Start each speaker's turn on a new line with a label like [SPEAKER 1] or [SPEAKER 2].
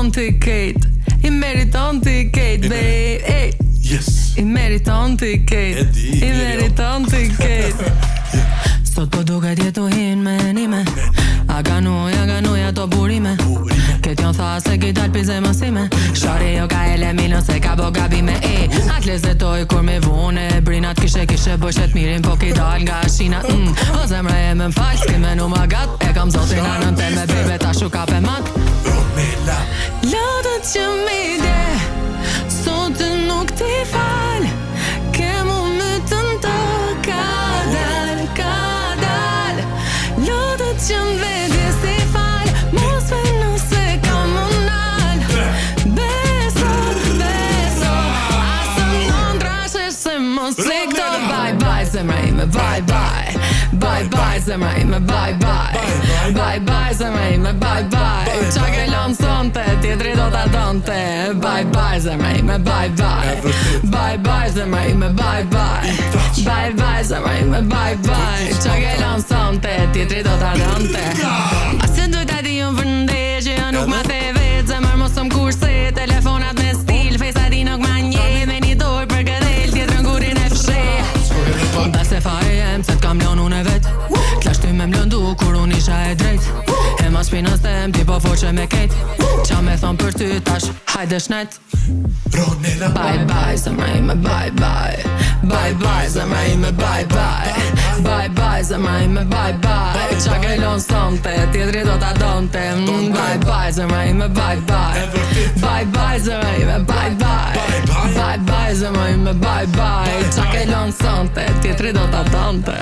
[SPEAKER 1] meriton t'i kejt, i meriton t'i kejt, babe.
[SPEAKER 2] Yes.
[SPEAKER 1] I meriton t'i kejt, i meriton t'i kejt. Sot po duket jetu hin me nime, a ganuja to burime. Këtë jon tha se ki dal pi zemësime, shari jo ka ele milën se ka bo gabime. Atë lezetoj kur me vune, brinat kishe bëshet mirin, po ki dal nga shina. O zemra e me m'fall, s'ki menu ma gat, e kam zotin anën ten me bebe ta shuka pe mak.
[SPEAKER 2] Ronela,
[SPEAKER 1] lotët që mi de, sot nuk ti fal, ke mu mytën të ka dal. Lotët që m'vedi si fal, mos ve nëse kam unal. Beso, asë non trashesh se mos se këto. Bye bye zemra ime, bye bye. Bye bye zemra ime, bye bye. Bye bye zemra ime, bye bye. Qa ke lënë sonte, tjetri do t'a donte. Bye bye zemra ime, bye bye. Bye bye zemra ime, bye bye. Bye bye zemra ime, bye bye. Qa ke lënë sonte, tjetri do t'a donte. Asë dujta di unë vërndeshje, nuk ma the vetë, zemër mos të m'kurse. Telefonat me stil, fejsa di nuk ma nje. Me një dorë për këdel, tjetër ngurin e fshe. Da se fare jem, se t'kam lën unë e vet. T'lash ty me m'lëndu, kur unë isha e drejt. E ma shpinës tem, ti po foqe me kejt. Qa me thon për ty tash, hajde shnet.
[SPEAKER 2] Ronela,
[SPEAKER 1] bye bye zemra ime, bye bye. Bye bye zemra ime, bye bye. Bye bye zemra ime, bye bye. Qa ke lën sonte, tjetri do t'a donte. Bye bye zemra ime, bye bye. Bye bye zemra ime, bye bye. Bye bye zemra ime, bye bye. Qa ke lën sonte, tjetri do t'a donte.